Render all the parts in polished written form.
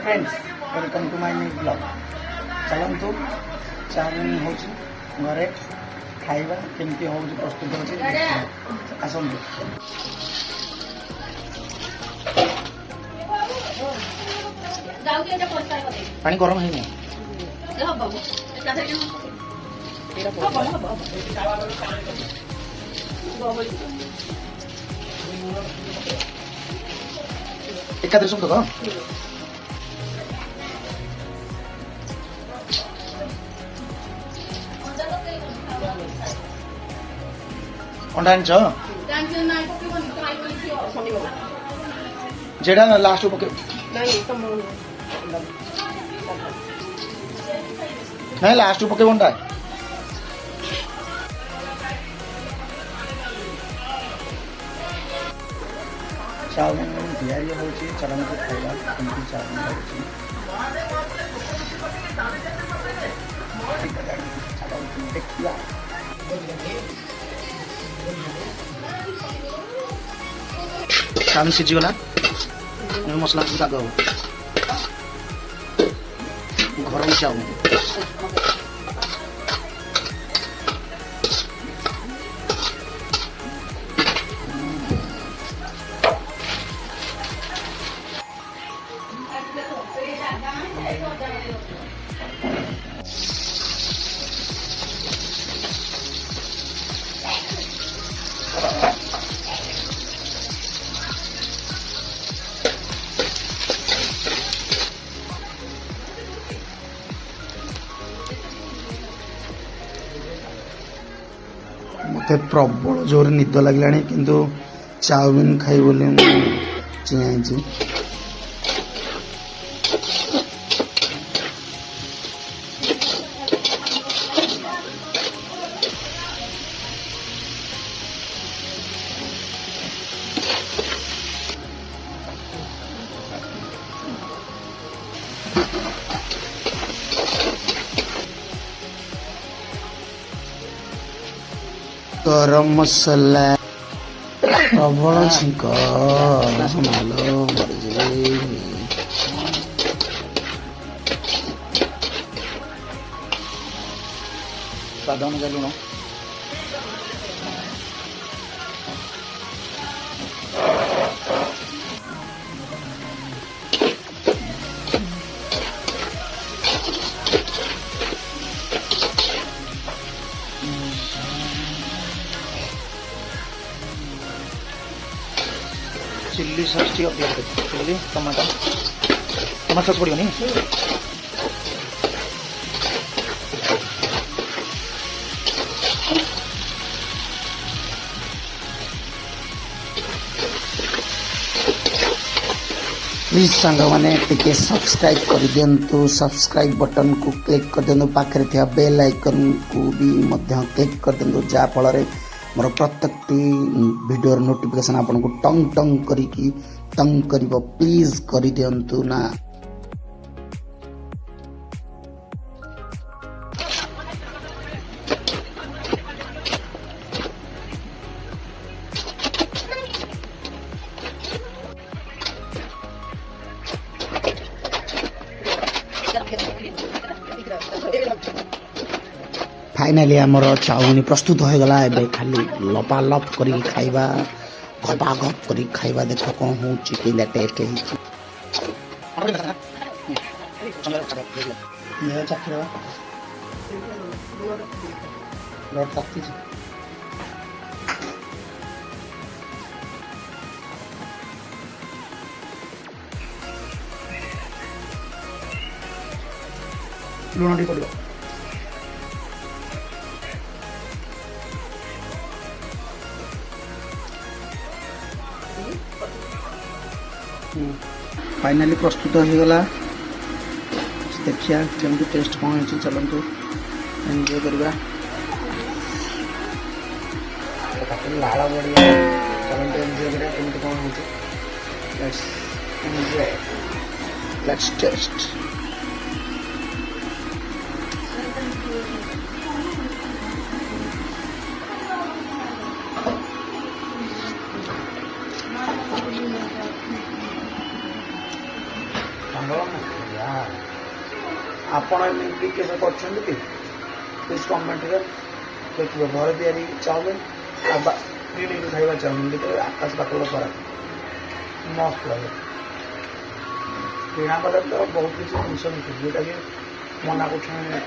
Friends welcome to my new blog चलतु chowmein हो घरे खाଇବା केमती हो प्रस्तुत होची आसंतु पानी गरम है नहीं एकादश सब तो अंडा आनी जेड़ा लास्ट पके नहीं लास्ट पके अंडा चाउमिन तैयारी होची चलन को खाइबा केमती चाउमिन होची देखिया चाउमिन सीझी गला मसला पूरा दो गरम चाउमिन मत प्रबल जोर निद लगला किंतु चाउमिन खाई बोली चिंची गरम मसाला प्रबल छिंक संभालो स्वाद अनुसार लुण चिल्ली सॉस टी चिल्ली टमाटो सॉस पड़ो नहीं प्लीज सांग मैंने टिके सब्सक्राइब कर दिंतु सब्सक्राइब बटन को क्लिक कर दिंतु पाखे थे बेल आइकन को भी क्लिक कर दिंतु जहाँ फल मोर प्रत्येक वीडियो नोटिफिकेशन आपन को टंग टंग करिकी टंग करिवो प्लीज करि दियंतु ना फाइनाली आमर चाउमिन प्रस्तुत हो गला एबे खाली लपालप करी खाइबा गपा गप करी खाइबा देख कौन हो चिकेला टेस्ट है ये चखरो लौट सकती है लुण टी पड़ो फाइनाली प्रस्तुत हो गला देखिया केमती टेस्ट कौन है चलतु एंजॉय करवा लाड़ बढ़िया चलते एंजॉय करा केमती कौन है लेट्स टेस्ट Halo. यार ଆପଣ ଏମିତି କେବେ କରିଛନ୍ତି କି? ପ୍ଲିଜ୍ କମେଣ୍ଟରେ ଦେଖିବ ଘରେ ତିଆରି ଚାଉମିନ ଆଉ କିଣିକି ଖାଇବା ଚାଉମିନ ଭିତରେ ଆକାଶ ପାତାଳ ଫରକ। ମସ୍ତ ଲାଗେ। କିଣା କଲେ ତ ବହୁତ କିଛି ଜିନିଷ ମିଶୁଛି ଯେଉଁଟାକି ମନା କରୁଛନ୍ତି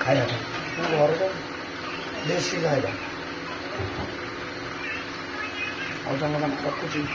ଖାଇବା ପାଇଁ, କିନ୍ତୁ ଘରେ ତ ଦେଶୀ ଖାଇବା। ଆଉ ତମ ରଖୁଛି।